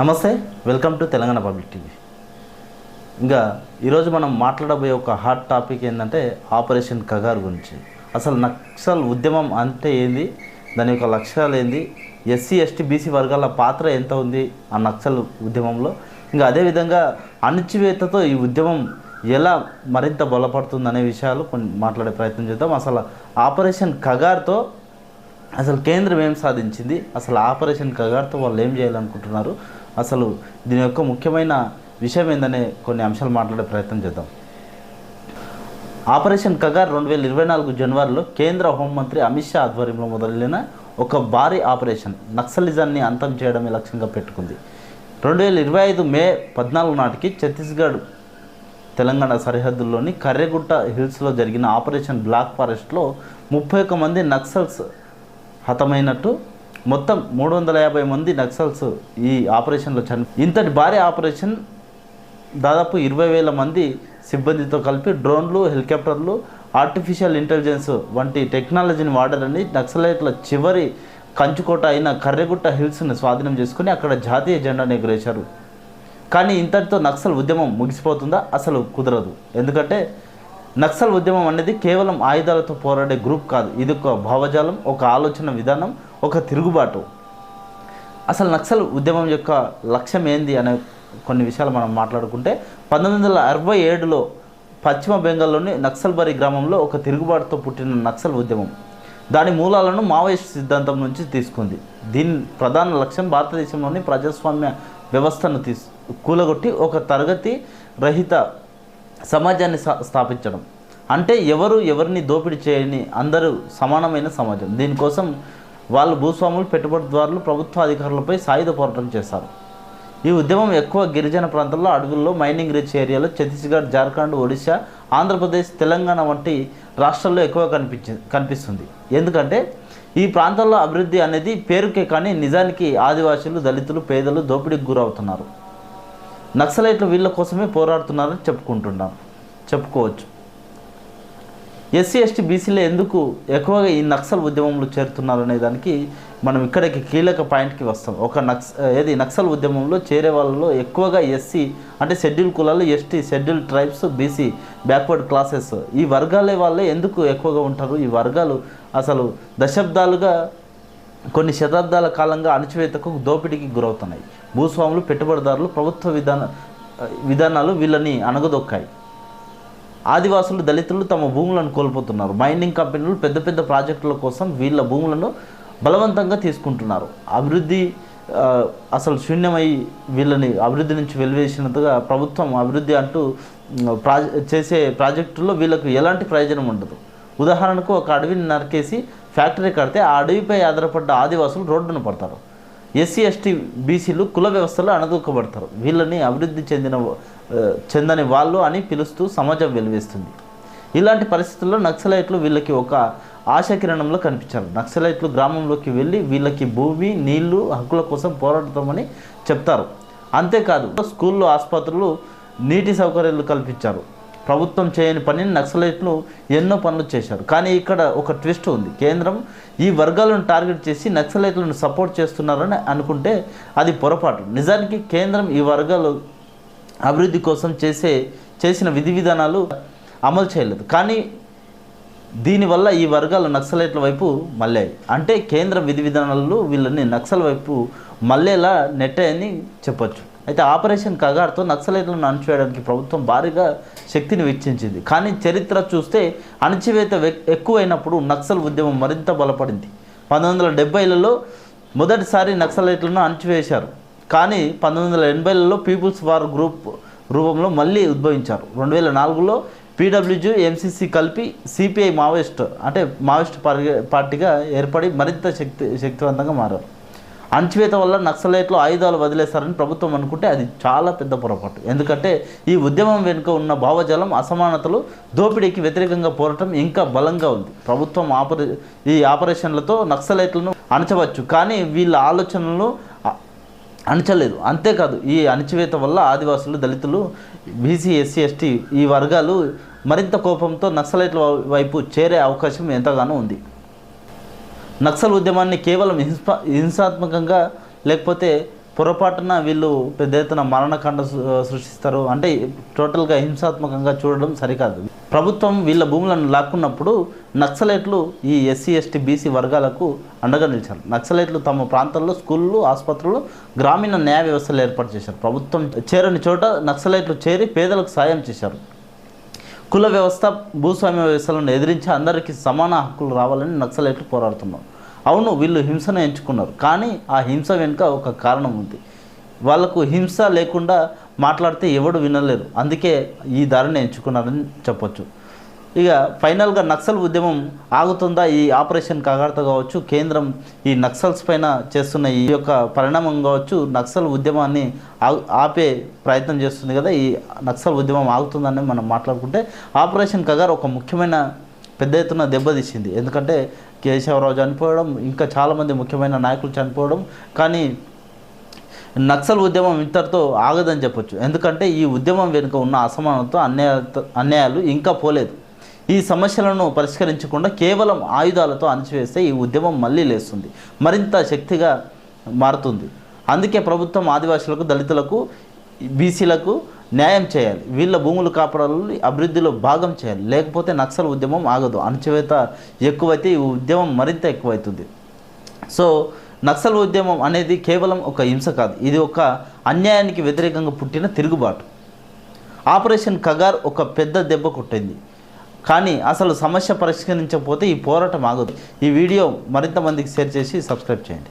నమస్తే, welcome to Telangana public TV. ఇంకా ఈరోజు మనం మాట్లాడబోయే ఒక హాట్ టాపిక్ ఏంటంటే ఆపరేషన్ కగార్ గురించి. అసలు నక్సల్ ఉద్యమం అంటే ఏంది, దాని యొక్క లక్ష్యాలు ఏంది, ఎస్సీ ఎస్టీ బీసీ వర్గాల పాత్ర ఎంత ఉంది ఆ నక్సల్ ఉద్యమంలో, ఇంకా అదేవిధంగా అణచివేతతో ఈ ఉద్యమం ఎలా మరింత బలపడుతుందనే విషయాలు కొన్ని మాట్లాడే ప్రయత్నం చేద్దాం. అసలు ఆపరేషన్ కగార్తో అసలు కేంద్రం ఏం సాధించింది, అసలు ఆపరేషన్ కగార్తో వాళ్ళు ఏం చేయాలనుకుంటున్నారు, అసలు దీని యొక్క ముఖ్యమైన విషయం ఏందనే కొన్ని అంశాలు మాట్లాడే ప్రయత్నం చేద్దాం. ఆపరేషన్ కగార్ 2024 జనవరిలో కేంద్ర హోంమంత్రి అమిత్ షా ఆధ్వర్యంలో మొదలైన ఒక భారీ ఆపరేషన్ నక్సలిజాన్ని అంతం చేయడమే లక్ష్యంగా పెట్టుకుంది. 2025 మే 14 నాటికి ఛత్తీస్గఢ్ తెలంగాణ సరిహద్దుల్లోని కర్రెగుట్ట హిల్స్లో జరిగిన ఆపరేషన్ బ్లాక్ ఫారెస్ట్లో 31 మంది నక్సల్స్ హతమైనట్టు, మొత్తం 350 మంది నక్సల్స్ ఈ ఆపరేషన్లో ఇంతటి భారీ ఆపరేషన్ దాదాపు 20,000 మంది సిబ్బందితో కలిపి డ్రోన్లు, హెలికాప్టర్లు, ఆర్టిఫిషియల్ ఇంటెలిజెన్స్ వంటి టెక్నాలజీని వాడారని నక్సలైట్ల చివరి కంచుకోట అయిన కర్రెగుట్ట హిల్స్ని స్వాధీనం చేసుకుని అక్కడ జాతీయ జెండాను ఎగురేశారు. కానీ ఇంతటితో నక్సల్ ఉద్యమం ముగిసిపోతుందా? అసలు కుదరదు. ఎందుకంటే నక్సల్ ఉద్యమం అనేది కేవలం ఆయుధాలతో పోరాడే గ్రూప్ కాదు, ఇది ఒక భావజాలం, ఒక ఆలోచన విధానం, ఒక తిరుగుబాటు. అసలు నక్సల్ ఉద్యమం యొక్క లక్ష్యం ఏంది అనే కొన్ని విషయాలు మనం మాట్లాడుకుంటే 1967లో పశ్చిమ బెంగాల్లోని నక్సల్బరీ గ్రామంలో ఒక తిరుగుబాటుతో పుట్టిన నక్సల్ ఉద్యమం దాని మూలాలను మావోయిస్ట్ సిద్ధాంతం నుంచి తీసుకుంది. దీని ప్రధాన లక్ష్యం భారతదేశంలోని ప్రజాస్వామ్య వ్యవస్థను కూలగొట్టి ఒక తరగతి రహిత సమాజాన్ని స్థాపించడం, అంటే ఎవరిని దోపిడీ చేయని అందరూ సమానమైన సమాజం. దీనికోసం వాళ్ళు భూస్వాములు, పెట్టుబడిదారులు, ప్రభుత్వ అధికారులపై సాయుధ పోరాటం చేశారు. ఈ ఉద్యమం ఎక్కువ గిరిజన ప్రాంతాల్లో, అడవుల్లో, మైనింగ్ రిచ్ ఏరియాలో, ఛత్తీస్గఢ్, జార్ఖండ్, ఒడిశా, ఆంధ్రప్రదేశ్, తెలంగాణ వంటి రాష్ట్రాల్లో ఎక్కువ కనిపిస్తుంది. ఎందుకంటే ఈ ప్రాంతాల్లో అభివృద్ధి అనేది పేరుకే కానీ నిజానికి ఆదివాసీలు, దళితులు, పేదలు దోపిడీకి గురవుతున్నారు. నక్సలైట్లు వీళ్ళ కోసమే పోరాడుతున్నారని చెప్పుకోవచ్చు. ఎస్సీ ఎస్టీ బీసీలో ఎందుకు ఎక్కువగా ఈ నక్సల్ ఉద్యమంలో చేరుతున్నారు అనే దానికి మనం ఇక్కడికి కీలక పాయింట్కి వస్తాం. నక్సల్ ఉద్యమంలో చేరే వాళ్ళలో ఎక్కువగా ఎస్సీ అంటే షెడ్యూల్ కులాలు, ST schedule tribes, BC backward classes ఈ వర్గాలే వాళ్ళే ఎందుకు ఎక్కువగా ఉంటారు. ఈ వర్గాలు అసలు కొన్ని శతాబ్దాల కాలంగా అణచివేతకు, దోపిడీకి గురవుతున్నాయి. భూస్వాములు, పెట్టుబడిదారులు, ప్రభుత్వ విధానాలు వీళ్ళని అణగదొక్కాయి. ఆదివాసులు, దళితులు తమ భూములను కోల్పోతున్నారు. మైనింగ్ కంపెనీలు పెద్ద పెద్ద ప్రాజెక్టుల కోసం వీళ్ళ భూములను బలవంతంగా తీసుకుంటున్నారు. అభివృద్ధి అసలు శూన్యమై వీళ్ళని అభివృద్ధి నుంచి వెలివేసినంతగా ప్రభుత్వం అభివృద్ధి అంటూ చేసే ప్రాజెక్టుల్లో వీళ్ళకు ఎలాంటి ప్రయోజనం ఉండదు. ఉదాహరణకు ఒక అడవిని నరికేసి ఫ్యాక్టరీ కడితే ఆ అడవిపై ఆధారపడ్డ ఆదివాసులు రోడ్డున పడతారు. ఎస్సీ ఎస్టీ బీసీలు కుల వ్యవస్థలో అణగదొక్కబడతారు. వీళ్ళని అభివృద్ధి చెందని వాళ్ళు అని పిలుస్తూ సమాజం వెలివేస్తుంది. ఇలాంటి పరిస్థితుల్లో నక్సలైట్లు వీళ్ళకి ఒక ఆశాకిరణంలో కనిపించారు. నక్సలైట్లు గ్రామంలోకి వెళ్ళి వీళ్ళకి భూమి, నీళ్లు, హక్కుల కోసం పోరాడతామని చెప్తారు. అంతేకాదు స్కూళ్ళు, ఆసుపత్రులు, నీటి సౌకర్యాలు కల్పించారు. ప్రభుత్వం చేయని పనిని నక్సలైట్లు ఎన్నో పనులు చేశారు. కానీ ఇక్కడ ఒక ట్విస్ట్ ఉంది. కేంద్రం ఈ వర్గాలను టార్గెట్ చేసి నక్సలైట్లను సపోర్ట్ చేస్తున్నారని అనుకుంటే అది పొరపాటు. నిజానికి కేంద్రం ఈ వర్గాలు అభివృద్ధి కోసం చేసిన విధి విధానాలు అమలు చేయలేదు. కానీ దీనివల్ల ఈ వర్గాలు నక్సలైట్ల వైపు మళ్ళాయి. అంటే కేంద్ర విధి విధానాలు వీళ్ళని నక్సల్ వైపు మళ్ళేలా నెట్టాయని చెప్పొచ్చు. అయితే ఆపరేషన్ కగార్తో నక్సలైట్లను అణచివేయడానికి ప్రభుత్వం భారీగా శక్తిని వెచ్చించింది. కానీ చరిత్ర చూస్తే అణచివేత ఎక్కువైనప్పుడు నక్సల్ ఉద్యమం మరింత బలపడింది. 1970లలో మొదటిసారి నక్సలైట్లను అణచివేశారు. కానీ 1980లలో పీపుల్స్ వార్ గ్రూప్ రూపంలో మళ్ళీ ఉద్భవించారు. 2004లో పీడబ్ల్యూజీ, ఎంసీసీ కలిపి సిపిఐ మావోయిస్ట్ పార్టీగా ఏర్పడి మరింత శక్తివంతంగా మారారు. అణచివేత వల్ల నక్సలైట్లు ఆయుధాలు వదిలేస్తారని ప్రభుత్వం అనుకుంటే అది చాలా పెద్ద పొరపాటు. ఎందుకంటే ఈ ఉద్యమం వెనుక ఉన్న భావజాలం, అసమానతలు, దోపిడీకి వ్యతిరేకంగా పోరాటం ఇంకా బలంగా ఉంది. ప్రభుత్వం ఈ ఆపరేషన్లతో నక్సలైట్లను అణచవచ్చు, కానీ వీళ్ళ ఆలోచనలను అణచలేదు. అంతేకాదు ఈ అణచివేత వల్ల ఆదివాసులు, దళితులు, బీసీ, ఎస్సీ, ఎస్టీ ఈ వర్గాలు మరింత కోపంతో నక్సలైట్ల వైపు చేరే అవకాశం ఎంతగానో ఉంది. నక్సల్ ఉద్యమాన్ని కేవలం హింసాత్మకంగా లేకపోతే పొరపాటున వీళ్ళు పెద్ద ఎత్తున మరణకాండ సృష్టిస్తారు అంటే టోటల్గా హింసాత్మకంగా చూడడం సరికాదు. ప్రభుత్వం వీళ్ళ భూములను లాక్కున్నప్పుడు నక్సలైట్లు ఈ ఎస్సీ ఎస్టీ బీసీ వర్గాలకు అండగా నిలిచారు. నక్సలైట్లు తమ ప్రాంతాల్లో స్కూళ్ళు, ఆసుపత్రులు, గ్రామీణ న్యాయ వ్యవస్థలు ఏర్పాటు చేశారు. ప్రభుత్వం చేరని చోట నక్సలైట్లు చేరి పేదలకు సాయం చేశారు. కుల వ్యవస్థ, భూస్వామ్య వ్యవస్థలను ఎదిరించి అందరికీ సమాన హక్కులు రావాలని నక్సలైట్లు పోరాడుతున్నారు. అవును, వీళ్ళు హింసను ఎంచుకున్నారు, కానీ ఆ హింస వెనుక ఒక కారణం ఉంది. వాళ్ళకు హింస లేకుండా మాట్లాడితే ఎవడు వినలేరు, అందుకే ఈ దారిని ఎంచుకున్నారని చెప్పొచ్చు. ఇక ఫైనల్గా నక్సల్ ఉద్యమం ఆగుతుందా? ఈ ఆపరేషన్ కగార్తో కావచ్చు, కేంద్రం ఈ నక్సల్స్ పైన చేస్తున్న ఈ యొక్క పరిణామం కావచ్చు, నక్సల్ ఉద్యమాన్ని ఆపే ప్రయత్నం చేస్తుంది కదా. ఈ నక్సల్ ఉద్యమం ఆగుతుందని మనం మాట్లాడుకుంటే ఆపరేషన్ కగార్ ఒక ముఖ్యమైన పెద్ద ఎత్తున దెబ్బతీసింది. ఎందుకంటే కేశవరావు చనిపోవడం, ఇంకా చాలామంది ముఖ్యమైన నాయకులు చనిపోవడం. కానీ నక్సల్ ఉద్యమం ఇంతటితో ఆగదని చెప్పొచ్చు. ఎందుకంటే ఈ ఉద్యమం వెనుక ఉన్న అసమానత, అన్యాయాలు ఇంకా పోలేదు. ఈ సమస్యలను పరిష్కరించకుండా కేవలం ఆయుధాలతో అణచివేస్తే ఈ ఉద్యమం మళ్ళీ లేస్తుంది, మరింత శక్తిగా మారుతుంది. అందుకే ప్రభుత్వం ఆదివాసులకు, దళితులకు, బీసీలకు న్యాయం చేయాలి. వీళ్ళ భూములు కాపాడాలి, అభివృద్ధిలో భాగం చేయాలి. లేకపోతే నక్సల్ ఉద్యమం ఆగదు. అణచివేత ఎక్కువైతే ఈ ఉద్యమం మరింత ఎక్కువవుతుంది. సో నక్సల్ ఉద్యమం అనేది కేవలం ఒక హింస కాదు, ఇది ఒక అన్యాయానికి వ్యతిరేకంగా పుట్టిన తిరుగుబాటు. ఆపరేషన్ కగార్ ఒక పెద్ద దెబ్బ కొట్టింది, కానీ అసలు సమస్య పరిష్కరించకపోతే ఈ పోరాటం ఆగదు. ఈ వీడియో మరింత మందికి షేర్ చేసి సబ్స్క్రైబ్ చేయండి.